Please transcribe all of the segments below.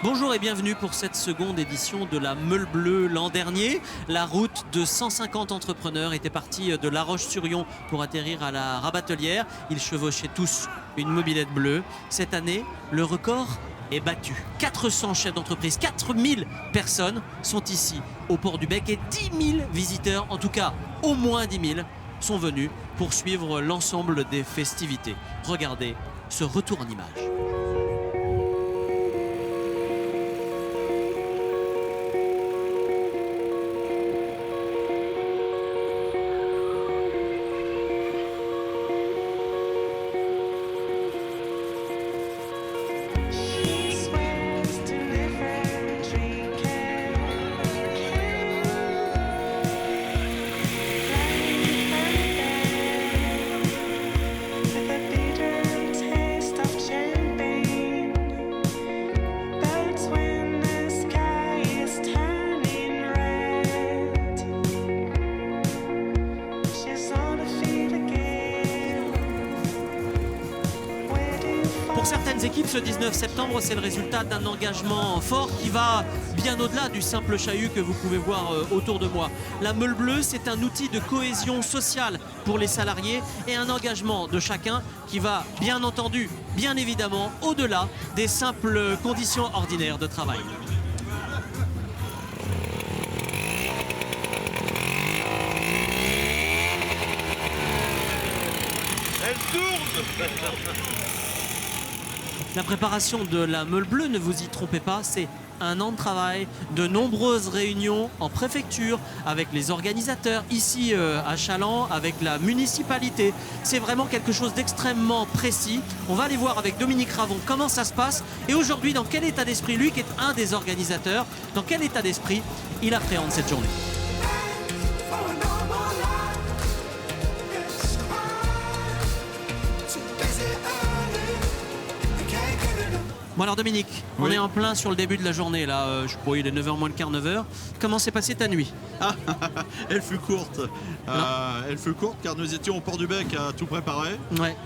Bonjour et bienvenue pour cette seconde édition de la Meule Bleue. L'an dernier, la route de 150 entrepreneurs était partie de La Roche-sur-Yon pour atterrir à la Rabatelière. Ils chevauchaient tous une mobilette bleue. Cette année, le record est battu. 400 chefs d'entreprise, 4000 personnes sont ici au Port du Bec et 10 000 visiteurs, en tout cas au moins 10 000, sont venus pour suivre l'ensemble des festivités. Regardez ce retour en images. Pour certaines équipes, ce 19 septembre, c'est le résultat d'un engagement fort qui va bien au-delà du simple chahut que vous pouvez voir autour de moi. La Meule Bleue, c'est un outil de cohésion sociale pour les salariés et un engagement de chacun qui va, bien entendu, bien évidemment, au-delà des simples conditions ordinaires de travail. Elle tourne. La préparation de la Meule Bleue, ne vous y trompez pas, c'est un an de travail, de nombreuses réunions en préfecture avec les organisateurs, ici à Challans, avec la municipalité. C'est vraiment quelque chose d'extrêmement précis. On va aller voir avec Dominique Ravon comment ça se passe et aujourd'hui dans quel état d'esprit, lui qui est un des organisateurs, dans quel état d'esprit il appréhende cette journée. Bon alors Dominique, on est en plein sur le début de la journée là, je crois il est 9h moins le quart, 9h. Comment s'est passée ta nuit? Elle fut courte. Elle fut courte car nous étions au Port du Bec à tout préparer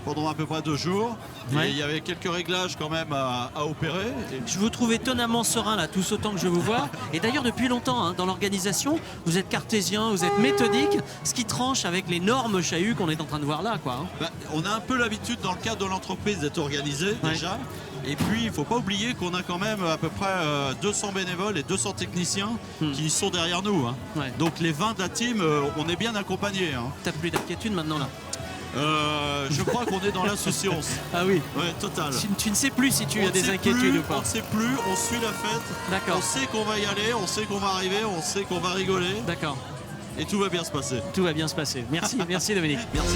pendant à peu près 2 jours. Et il y avait quelques réglages quand même à opérer. Je vous trouve étonnamment serein là, tous autant que je vous vois. Et d'ailleurs depuis longtemps hein, dans l'organisation, vous êtes cartésien, vous êtes méthodique, ce qui tranche avec l'énorme chahut qu'on est en train de voir là, quoi. On a un peu l'habitude dans le cadre de l'entreprise d'être organisé déjà. Et puis il ne faut pas oublier qu'on a quand même à peu près 200 bénévoles et 200 techniciens qui sont derrière nous. Hein. Donc les 20 de la team, on est bien accompagnés. Hein. T'as plus d'inquiétude maintenant là? Je crois qu'on est dans l'insouciance. Ah oui. Ouais, total. Tu ne sais plus si tu as des inquiétudes ou pas. On ne sait plus, on suit la fête. D'accord. On sait qu'on va y aller, on sait qu'on va arriver, on sait qu'on va rigoler. D'accord. Et tout va bien se passer. Tout va bien se passer. Merci, merci Dominique. Merci.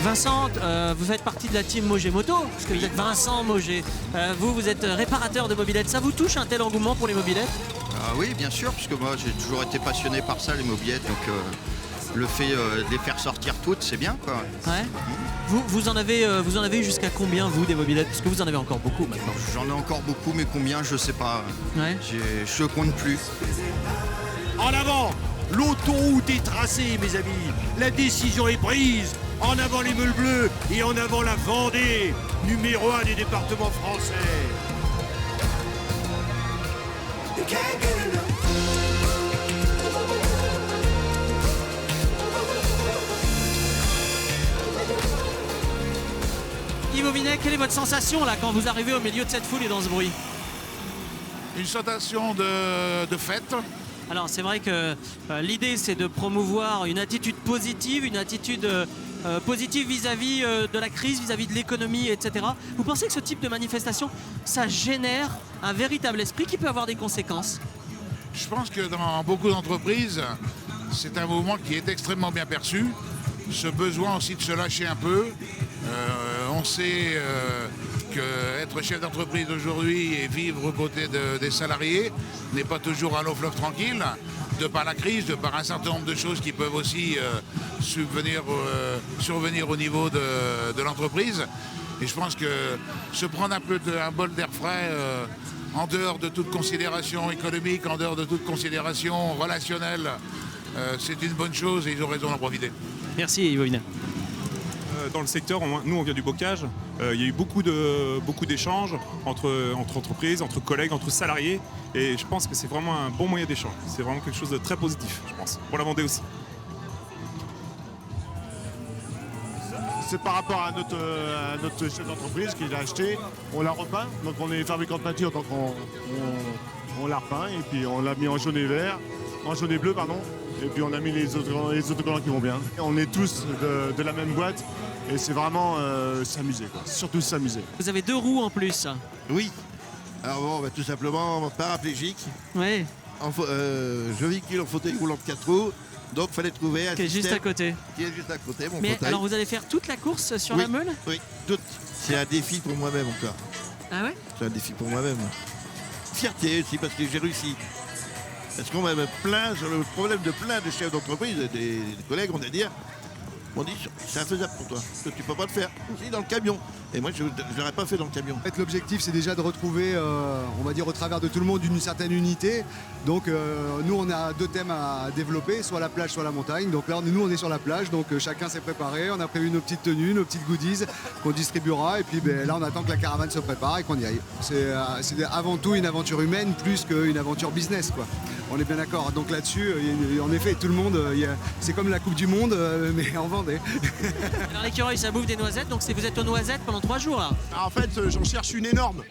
Vincent, vous faites partie de la team Mogé Moto, parce que vous êtes Vincent Mogé. Vous êtes réparateur de mobylettes. Ça vous touche un tel engouement pour les mobylettes? Oui, bien sûr, puisque moi j'ai toujours été passionné par ça, les mobylettes. Donc le fait de les faire sortir toutes, c'est bien, quoi. Ouais. Vous en avez eu jusqu'à combien, vous, des mobylettes? Parce que vous en avez encore beaucoup maintenant. J'en ai encore beaucoup, mais combien, je sais pas. Ouais. Je compte plus. En avant, l'autoroute est tracée, mes amis. La décision est prise. En avant les Meules Bleues et en avant la Vendée, numéro 1 des départements français. Yves Auvinet, quelle est votre sensation là quand vous arrivez au milieu de cette foule et dans ce bruit? Une sensation de fête. Alors c'est vrai que l'idée c'est de promouvoir une attitude positive, une attitude positive vis-à-vis de la crise, vis-à-vis de l'économie, etc. Vous pensez que ce type de manifestation, ça génère un véritable esprit qui peut avoir des conséquences? Je pense que dans beaucoup d'entreprises, c'est un mouvement qui est extrêmement bien perçu. Ce besoin aussi de se lâcher un peu. On sait qu'être chef d'entreprise aujourd'hui et vivre aux côtés des salariés n'est pas toujours un long fleuve tranquille, de par la crise, de par un certain nombre de choses qui peuvent aussi survenir au niveau de l'entreprise. Et je pense que se prendre un bol d'air frais en dehors de toute considération économique, en dehors de toute considération relationnelle, c'est une bonne chose et ils ont raison d'en profiter. Merci Yves Winer. Dans le secteur, nous on vient du bocage, il y a eu beaucoup d'échanges entre entreprises, entre collègues, entre salariés, et je pense que c'est vraiment un bon moyen d'échange. C'est vraiment quelque chose de très positif, je pense, pour la Vendée aussi. C'est par rapport à notre chef d'entreprise qui l'a acheté, on l'a repeint, donc on est fabricant de peinture, donc on l'a repeint, et puis on l'a mis en jaune et vert, en jaune et bleu, pardon. Et puis on a mis les autocollants qui vont bien. On est tous de la même boîte et c'est vraiment s'amuser, quoi. Surtout s'amuser. Vous avez 2 roues en plus. Oui. Alors bon, tout simplement paraplégique. Oui. Je véhicule en fauteuil roulant de 4 roues. Donc il fallait trouver un qui est juste à côté. Qui est juste à côté, mon Mais fauteuil. alors vous allez faire toute la course sur la Meule? Oui, toute. C'est un défi pour moi-même encore. Ah ouais? C'est un défi pour moi-même. Fierté aussi parce que j'ai réussi. Parce qu'on m'a plaint sur le problème de plein de chefs d'entreprise, des collègues, on va dire, m'ont dit c'est infaisable pour toi, que tu peux pas le faire. Aussi dans le camion. Et moi je ne l'aurais pas fait dans le camion. L'objectif c'est déjà de retrouver, on va dire au travers de tout le monde, une certaine unité. Donc nous on a 2 thèmes à développer, soit la plage, soit la montagne. Donc là nous on est sur la plage, donc chacun s'est préparé, on a prévu nos petites tenues, nos petites goodies qu'on distribuera. Et puis là on attend que la caravane se prépare et qu'on y aille. C'est avant tout une aventure humaine plus qu'une aventure business, quoi. On est bien d'accord. Donc là-dessus, en effet, tout le monde, c'est comme la Coupe du Monde, mais en Vendée. Alors l'écureuil, ça bouffe des noisettes, donc vous êtes aux noisettes pendant 3 jours là. En fait, j'en cherche une énorme.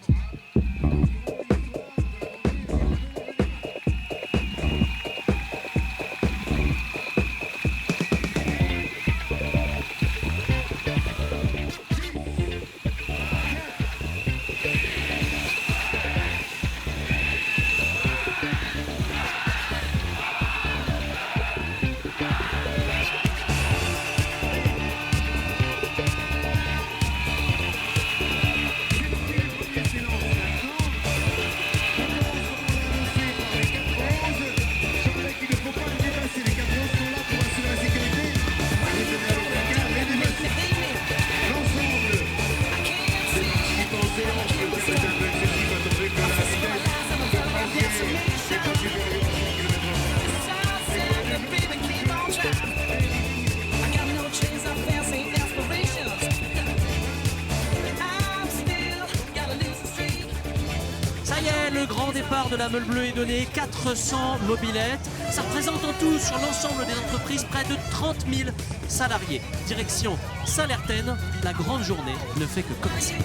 Le grand départ de la Meule Bleue est donné, 400 mobilettes. Ça représente en tout sur l'ensemble des entreprises près de 30 000 salariés. Direction Saint-Lertaine, la grande journée ne fait que commencer.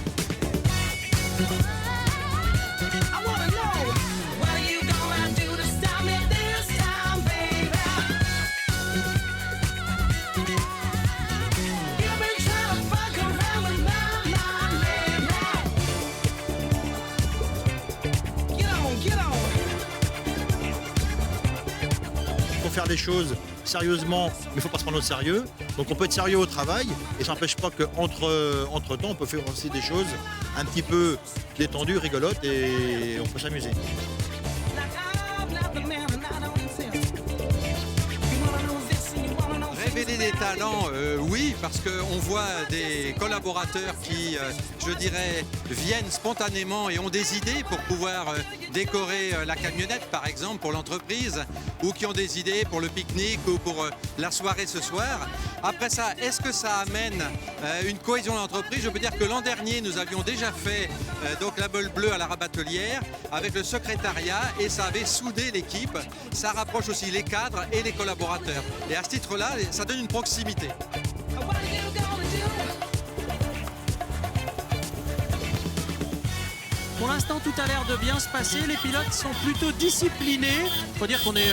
Faire les choses sérieusement, mais il ne faut pas se prendre au sérieux. Donc on peut être sérieux au travail et ça n'empêche pas qu'entre temps on peut faire aussi des choses un petit peu détendues, rigolotes et on peut s'amuser. Révéler des talents, oui, parce qu'on voit des collaborateurs qui, je dirais, viennent spontanément et ont des idées pour pouvoir décorer la camionnette, par exemple, pour l'entreprise, ou qui ont des idées pour le pique-nique ou pour la soirée ce soir. Après ça, est-ce que ça amène une cohésion dans l'entreprise? Je peux dire que l'an dernier, nous avions déjà fait donc la Meule Bleue à la Rabatelière avec le secrétariat et ça avait soudé l'équipe. Ça rapproche aussi les cadres et les collaborateurs. Et à ce titre-là, ça donne une proximité. Pour l'instant, tout a l'air de bien se passer. Les pilotes sont plutôt disciplinés. Il faut dire qu'on est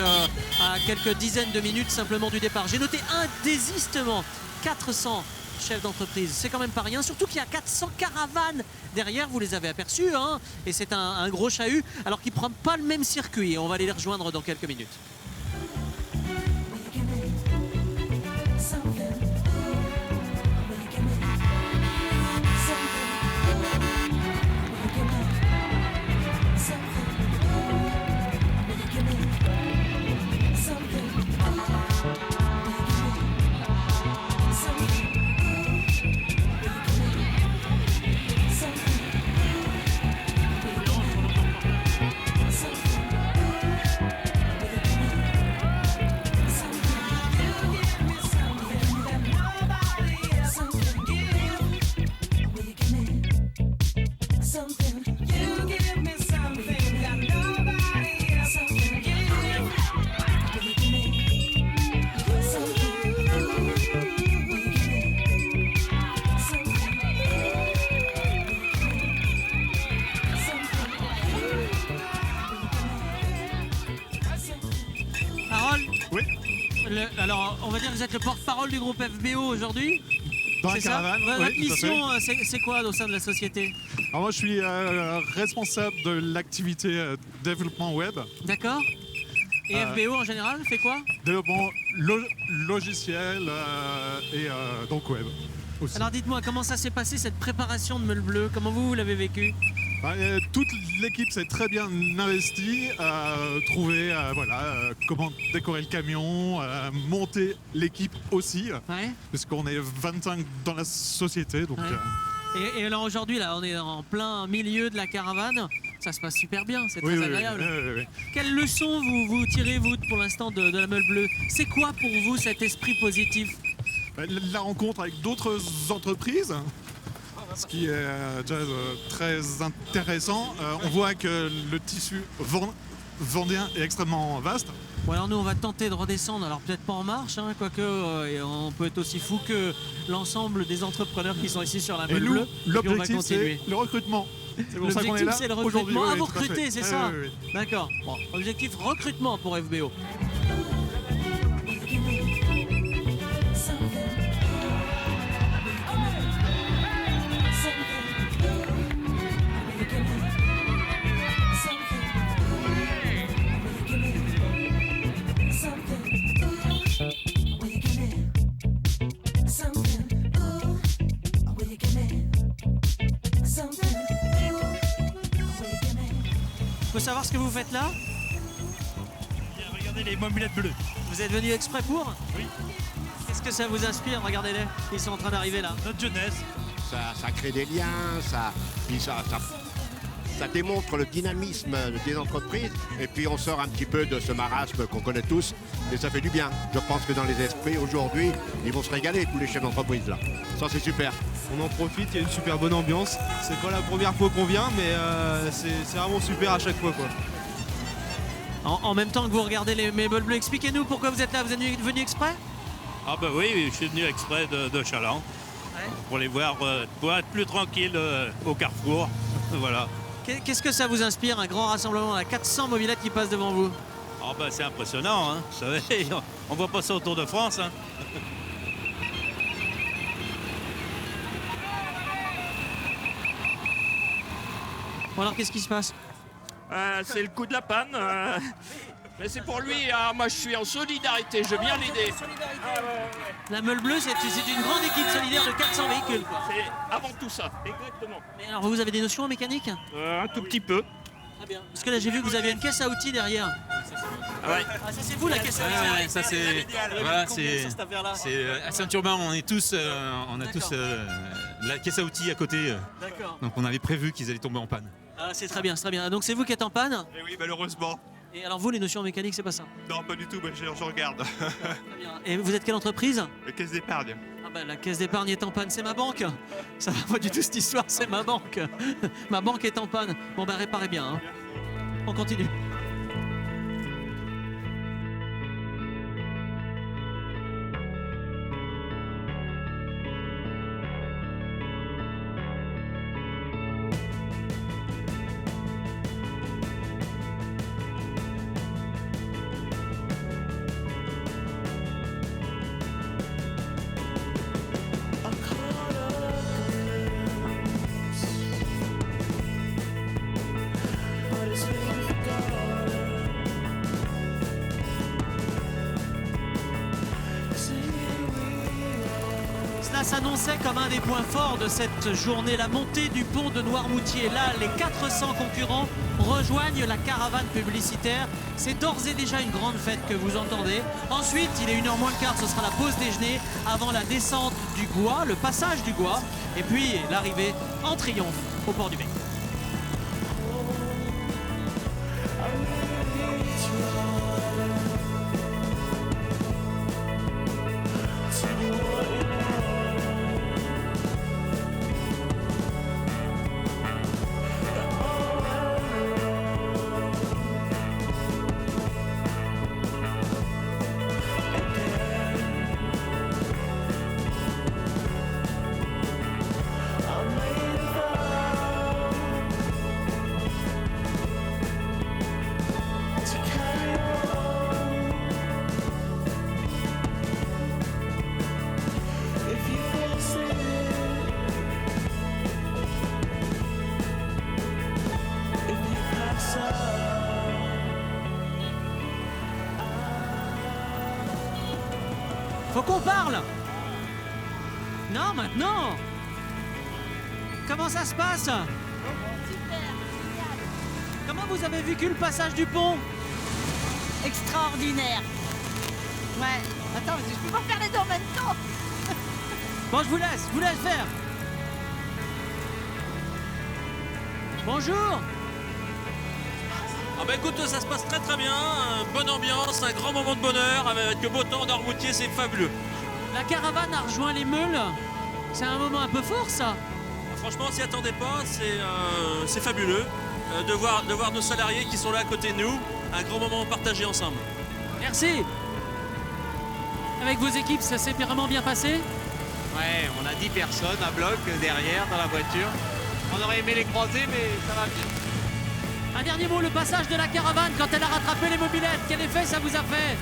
à quelques dizaines de minutes simplement du départ. J'ai noté un désistement. 400 chefs d'entreprise, c'est quand même pas rien. Surtout qu'il y a 400 caravanes derrière, vous les avez aperçus. Hein, et c'est un gros chahut, alors qu'ils ne prennent pas le même circuit. On va aller les rejoindre dans quelques minutes. Alors, on va dire que vous êtes le porte-parole du groupe FBO aujourd'hui. Dans la C'est ça caravane, Votre oui, tout à mission, c'est quoi au sein de la société? Alors moi, je suis responsable de l'activité développement web. D'accord. Et FBO en général fait quoi? Développement logiciel et donc web aussi. Alors dites-moi, comment ça s'est passé cette préparation de Meule Bleue? Comment vous l'avez vécu? Toute l'équipe s'est très bien investie, trouver comment décorer le camion, monter l'équipe aussi, puisqu'on est 25 dans la société. Donc, Et alors aujourd'hui, là, on est en plein milieu de la caravane. Ça se passe super bien, c'est très agréable. Oui. Quelle leçon vous tirez, vous, pour l'instant, de la Meule Bleue? C'est quoi pour vous cet esprit positif? La rencontre avec d'autres entreprises, ce qui est déjà très intéressant. On voit que le tissu vendéen est extrêmement vaste. Bon, alors nous on va tenter de redescendre, alors peut-être pas en marche, hein, quoique on peut être aussi fou que l'ensemble des entrepreneurs qui sont ici sur la Meule Bleue. L'objectif c'est le recrutement. C'est pour ça qu'on est là. L'objectif c'est le recrutement. Oui, vous tout à recrutez, fait. c'est ça? Oui. D'accord. Bon, objectif recrutement pour FBO. Faut savoir ce que vous faites là? Regardez les mobilettes bleues. Vous êtes venu exprès pour? Oui. Qu'est-ce que ça vous inspire? Regardez-les, ils sont en train d'arriver là. Notre jeunesse. Ça crée des liens, ça démontre le dynamisme des entreprises et puis on sort un petit peu de ce marasme qu'on connaît tous et ça fait du bien. Je pense que dans les esprits aujourd'hui, ils vont se régaler tous les chefs d'entreprise là. Ça c'est super. On en profite, il y a une super bonne ambiance. C'est pas la première fois qu'on vient mais c'est vraiment super à chaque fois quoi. En même temps que vous regardez les Meule Bleue, expliquez-nous pourquoi vous êtes là, vous êtes venu exprès? Ah bah oui, je suis venu exprès de Chaland pour les voir, pour être plus tranquille au carrefour. Voilà. Qu'est-ce que ça vous inspire, un grand rassemblement à 400 mobilettes qui passent devant vous? Ah bah c'est impressionnant, hein. Vous savez, on voit pas ça autour de France. Hein. Bon alors qu'est-ce qui se passe? C'est le coup de la panne. Mais c'est pour lui, moi je suis en solidarité, je viens l'aider. La Meule Bleue, c'est une grande équipe solidaire de 400 véhicules. C'est avant tout ça, exactement. Mais alors vous avez des notions en mécanique? Un tout petit peu. Très bien. Parce que là j'ai vu que vous aviez une caisse à outils derrière. Ah ouais. Ah ça c'est vous la caisse à outils? Ouais, ça c'est... Voilà, c'est à Saint-Urbain, on a tous la caisse à outils à côté. D'accord. Donc on avait prévu qu'ils allaient tomber en panne. Ah c'est très bien, c'est très bien. Donc c'est vous qui êtes en panne? Eh oui, malheureusement. Et alors vous, les notions en mécanique, c'est pas ça? Non, pas du tout, mais je regarde. Très bien. Et vous êtes quelle entreprise? La caisse d'épargne. Ah bah la caisse d'épargne est en panne, c'est ma banque. Ça va pas du tout cette histoire, c'est ma banque. Ma banque est en panne. Bon bah réparez bien. Hein. On continue. Cela s'annonçait comme un des points forts de cette journée, la montée du pont de Noirmoutier. Là, les 400 concurrents rejoignent la caravane publicitaire. C'est d'ores et déjà une grande fête que vous entendez. Ensuite, il est 1h moins le quart, ce sera la pause déjeuner avant la descente du Gois, le passage du Gois, et puis l'arrivée en triomphe au port du Bec. Faut qu'on parle. Non, maintenant. Comment ça se passe? Super, génial. Comment vous avez vécu le passage du pont? Extraordinaire. Ouais. Attends, je peux pas faire les deux en même temps. Bon, je vous laisse faire. Bonjour. Ah bah écoute, ça se passe très très bien, bonne ambiance, un grand moment de bonheur avec le beau temps d'Armoutier, c'est fabuleux. La caravane a rejoint les meules. C'est un moment un peu fort, ça. Franchement, on s'y attendait pas, c'est fabuleux de voir nos salariés qui sont là à côté de nous, un grand moment partagé ensemble. Merci. Avec vos équipes, ça s'est vraiment bien passé? Ouais, on a 10 personnes à bloc derrière dans la voiture. On aurait aimé les croiser, mais ça va bien. Un dernier mot, le passage de la caravane quand elle a rattrapé les mobylettes, quel effet ça vous a fait?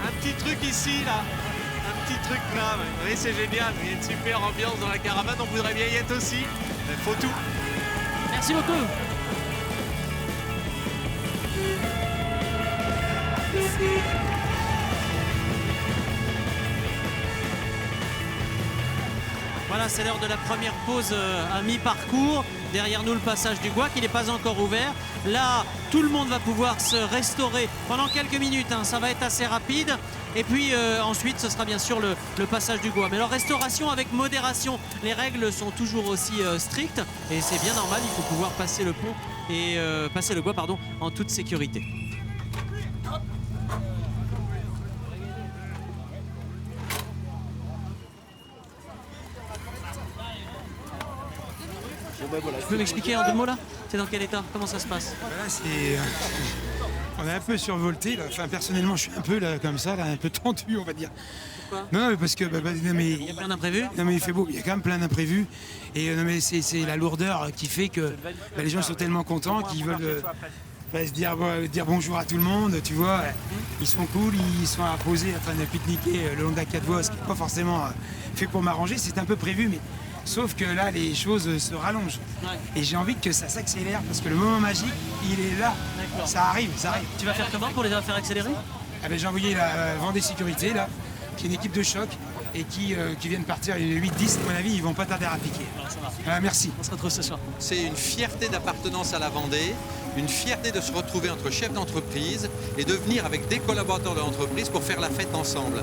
Un petit truc ici, là. Un petit truc là. Vous voyez, c'est génial. Il y a une super ambiance dans la caravane. On voudrait bien y être aussi. Il faut tout. Merci beaucoup. Voilà, c'est l'heure de la première pause à mi-parcours. Derrière nous, le passage du Goua qui n'est pas encore ouvert. Là, tout le monde va pouvoir se restaurer pendant quelques minutes. Ça va être assez rapide. Et puis ensuite, ce sera bien sûr le passage du Goua. Mais alors, restauration avec modération. Les règles sont toujours aussi strictes. Et c'est bien normal, il faut pouvoir passer le pont et passer le Goua, pardon, en toute sécurité. Tu peux m'expliquer en deux mots là? C'est dans quel état? Comment ça se passe? Là, c'est... on est un peu survolté là. Enfin, personnellement, je suis un peu là, comme ça, là, un peu tendu, on va dire. Pourquoi? Non, mais parce que... non, mais... Il y a plein d'imprévus? Non, mais il fait beau, il y a quand même plein d'imprévus. Et non, mais c'est la lourdeur qui fait que les gens sont tellement contents qu'ils veulent se dire bonjour à tout le monde, tu vois. Ils sont cool, ils sont à poser en train de pique-niquer le long de la Quatre-Voies, ce qui n'est pas forcément fait pour m'arranger. C'est un peu prévu, mais... Sauf que là, les choses se rallongent. Ouais. Et j'ai envie que ça s'accélère parce que le moment magique, il est là. Ça arrive, ça arrive. Tu vas faire comment pour les faire accélérer? Ah ben, j'ai envoyé la Vendée Sécurité, là, qui est une équipe de choc et qui viennent partir 8-10. À mon avis, ils vont pas tarder à piquer. Merci. On se retrouve ce soir. C'est une fierté d'appartenance à la Vendée, une fierté de se retrouver entre chefs d'entreprise et de venir avec des collaborateurs de l'entreprise pour faire la fête ensemble.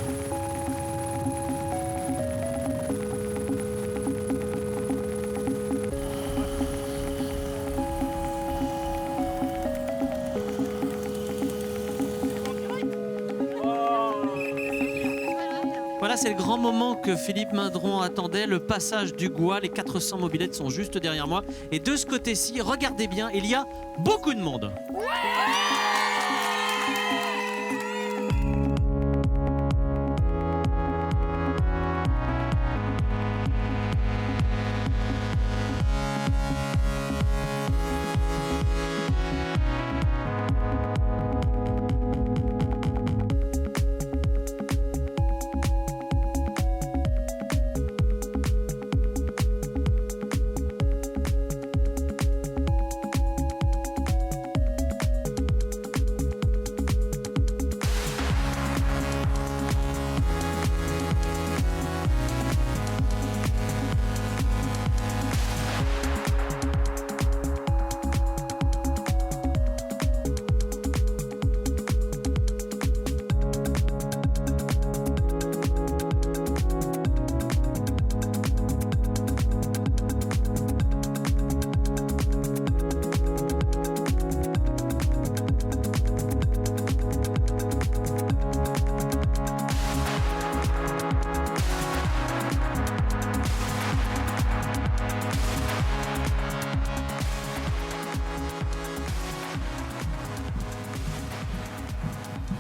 Voilà, c'est le grand moment que Philippe Mindron attendait, le passage du Goua. Les 400 mobylettes sont juste derrière moi. Et de ce côté-ci, regardez bien, il y a beaucoup de monde.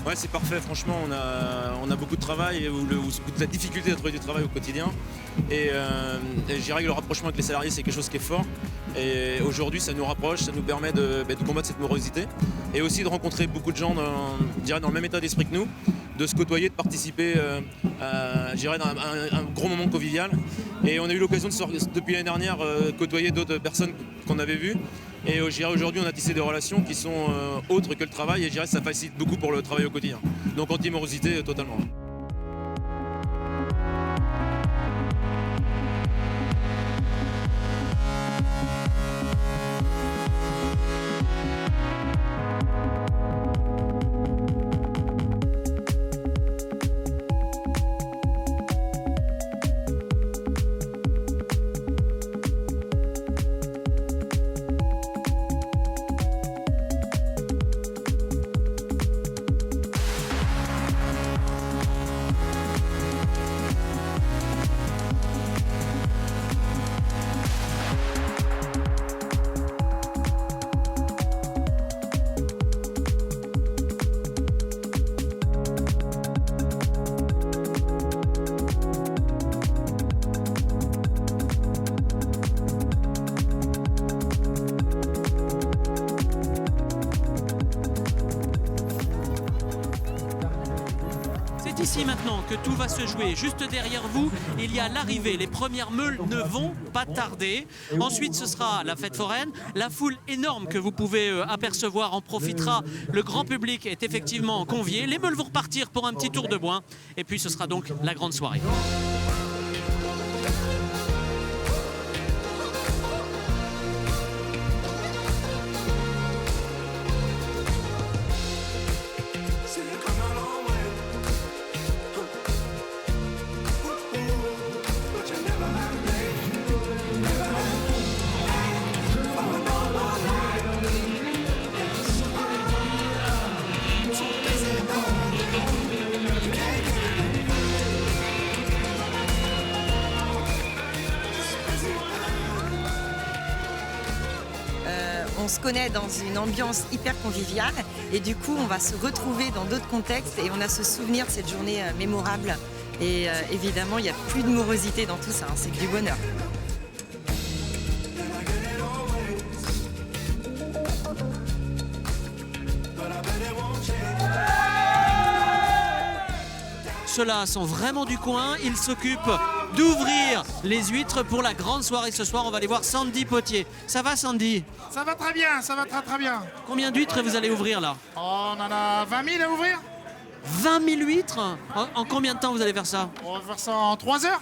Ouais, c'est parfait, franchement, on a beaucoup de travail, ou de la difficulté à trouver du travail au quotidien. Et je dirais que le rapprochement avec les salariés, c'est quelque chose qui est fort. Et aujourd'hui, ça nous rapproche, ça nous permet de combattre cette morosité. Et aussi de rencontrer beaucoup de gens dans le même état d'esprit que nous, de se côtoyer, de participer à un gros moment convivial. Et on a eu l'occasion depuis l'année dernière côtoyer d'autres personnes qu'on avait vues. Et je dirais aujourd'hui, on a tissé des relations qui sont autres que le travail, et je dirais que ça facilite beaucoup pour le travail au quotidien. Donc anti-morosité totalement. Ici maintenant que tout va se jouer. Juste derrière vous, il y a l'arrivée. Les premières meules ne vont pas tarder. Ensuite, ce sera la fête foraine. La foule énorme que vous pouvez apercevoir en profitera. Le grand public est effectivement convié. Les meules vont repartir pour un petit tour de bois. Et puis, ce sera donc la grande soirée. On se connaît dans une ambiance hyper conviviale et du coup on va se retrouver dans d'autres contextes et on a ce souvenir de cette journée mémorable et évidemment il n'y a plus de morosité dans tout ça, hein, c'est que du bonheur. Ceux-là sont vraiment du coin, ils s'occupent d'ouvrir les huîtres pour la grande soirée ce soir. On va aller voir Sandy Potier. Ça va Sandy? Ça va très bien, ça va très bien. Combien d'huîtres vous allez ouvrir là? Oh, on en a 20 000 à ouvrir. 20 000 huîtres? En combien de temps vous allez faire ça? On va faire ça en 3 heures.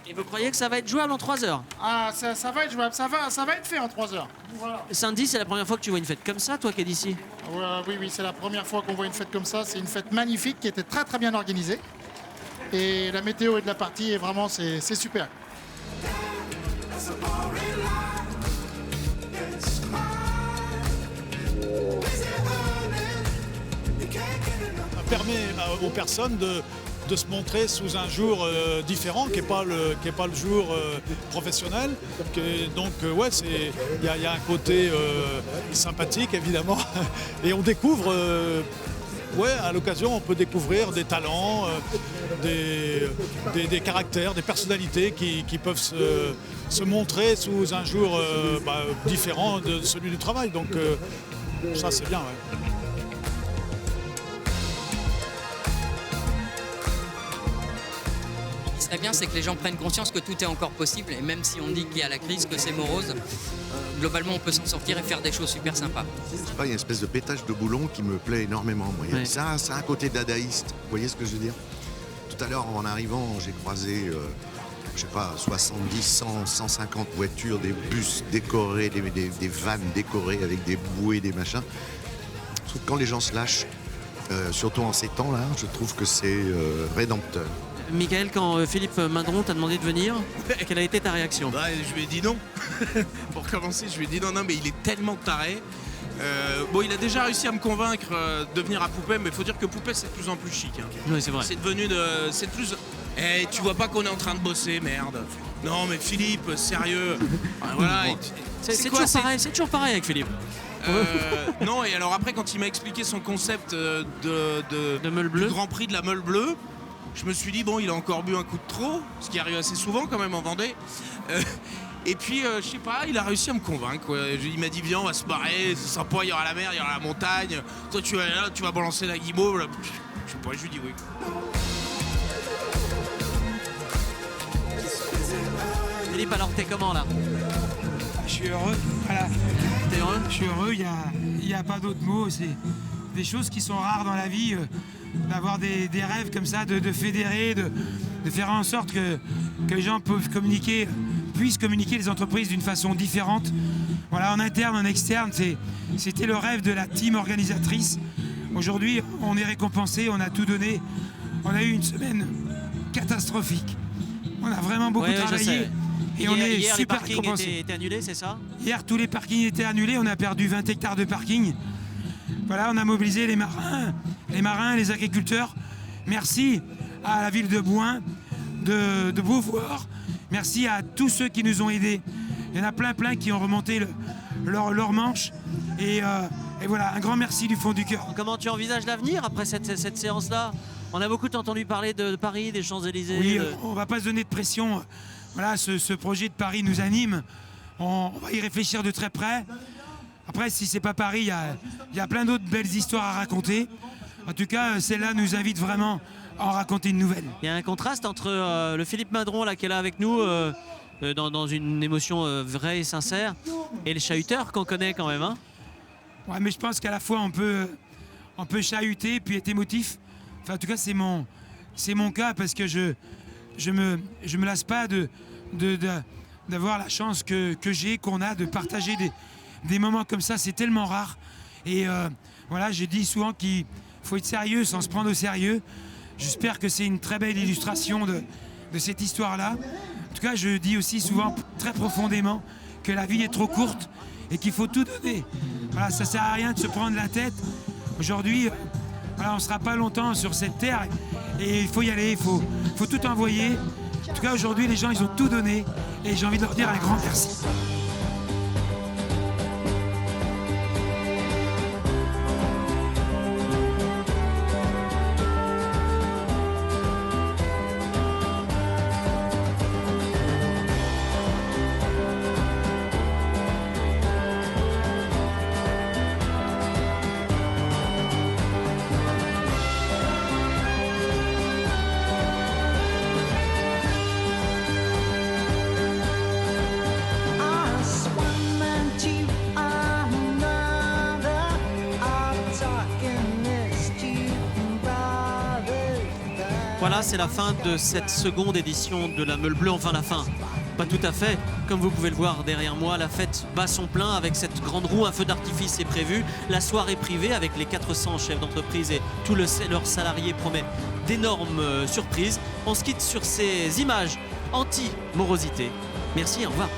Et vous croyez que ça va être jouable en 3 heures? Ah, ça va être jouable, ça va être fait en 3 heures. Voilà. Sandy, c'est la première fois que tu vois une fête comme ça, toi qui es d'ici? Oui, c'est la première fois qu'on voit une fête comme ça. C'est une fête magnifique qui était très bien organisée. Et la météo et de la partie, et vraiment, c'est super. Ça permet aux personnes de se montrer sous un jour différent, qui n'est pas le jour professionnel. Donc ouais, il y a un côté sympathique évidemment. Et on découvre, à l'occasion, on peut découvrir des talents, des caractères, des personnalités qui peuvent se montrer sous un jour différent de celui du travail. Donc ça c'est bien. Ouais. Ce qui serait bien, c'est que les gens prennent conscience que tout est encore possible, et même si on dit qu'il y a la crise, que c'est morose, globalement on peut s'en sortir et faire des choses super sympas. Je sais pas, il y a une espèce de pétage de boulon qui me plaît énormément. Moi. Ouais. Ça a un côté dadaïste, vous voyez ce que je veux dire? Tout à l'heure, en arrivant, j'ai croisé, 70, 100, 150 voitures, des bus décorés, des vannes décorées avec des bouées, des machins. Je trouve que quand les gens se lâchent, surtout en ces temps-là, je trouve que c'est rédempteur. Michael, quand Philippe Mindron t'a demandé de venir, quelle a été ta réaction? Je lui ai dit non. Pour commencer, je lui ai dit non, mais il est tellement taré. Il a déjà réussi à me convaincre de venir à Poupée, mais il faut dire que Poupée, c'est de plus en plus chic. Hein. Oui, c'est vrai. C'est devenu c'est de plus... tu vois pas qu'on est en train de bosser, merde. Non, mais Philippe, sérieux. Voilà. C'est toujours pareil avec Philippe. Non, et alors après, quand il m'a expliqué son concept de meule bleue, du Grand Prix de la meule bleue, je me suis dit, bon, il a encore bu un coup de trop, ce qui arrive assez souvent quand même en Vendée. Et puis, je sais pas, il a réussi à me convaincre. Quoi. Il m'a dit, viens, on va se barrer, c'est sympa, il y aura la mer, il y aura la montagne. Toi, tu vas là, tu vas balancer la guimauve. Là. Je sais pas, je lui dis oui. Philippe, alors t'es comment là? Je suis heureux, voilà. T'es heureux? Je suis heureux, il n'y a pas d'autre mot. C'est des choses qui sont rares dans la vie, d'avoir des rêves comme ça, de fédérer, de faire en sorte que les gens puissent communiquer les entreprises d'une façon différente. Voilà, en interne, en externe, c'était le rêve de la team organisatrice. Aujourd'hui, on est récompensé, on a tout donné. On a eu une semaine catastrophique. On a vraiment beaucoup travaillé. Et on est hier, super les parkings récompensé. étaient annulés, c'est ça? Hier, tous les parkings étaient annulés. On a perdu 20 hectares de parking. Voilà, on a mobilisé les marins, les agriculteurs. Merci à la ville de Bouin, de Beauvoir. Merci à tous ceux qui nous ont aidés. Il y en a plein qui ont remonté leur manche. Et voilà, un grand merci du fond du cœur. Comment tu envisages l'avenir après cette séance-là? On a beaucoup entendu parler de Paris, des Champs-Élysées. Oui, on ne va pas se donner de pression. Voilà, ce projet de Paris nous anime. On va y réfléchir de très près. Après, si c'est pas Paris, il y a plein d'autres belles histoires à raconter. En tout cas, celle-là nous invite vraiment à en raconter une nouvelle. Il y a un contraste entre le Philippe Madron là, qui est là avec nous, dans une émotion vraie et sincère, et le chahuteur qu'on connaît quand même. Hein. Ouais, mais je pense qu'à la fois on peut chahuter puis être émotif. Enfin, en tout cas, c'est mon cas parce que je me lasse pas d'avoir la chance que j'ai, qu'on a de partager des moments comme ça. C'est tellement rare. Et voilà, je dis souvent qu'il faut être sérieux sans se prendre au sérieux. J'espère que c'est une très belle illustration de cette histoire-là. En tout cas, je dis aussi souvent très profondément que la vie est trop courte et qu'il faut tout donner. Voilà, ça sert à rien de se prendre la tête. Aujourd'hui, voilà, on ne sera pas longtemps sur cette terre et il faut y aller, il faut tout envoyer. En tout cas, aujourd'hui, les gens, ils ont tout donné et j'ai envie de leur dire un grand merci. Voilà, c'est la fin de cette seconde édition de la Meule Bleue. Enfin, la fin, pas tout à fait. Comme vous pouvez le voir derrière moi, la fête bat son plein avec cette grande roue. Un feu d'artifice est prévu. La soirée privée avec les 400 chefs d'entreprise et tous leurs salariés promet d'énormes surprises. On se quitte sur ces images anti-morosité. Merci, au revoir.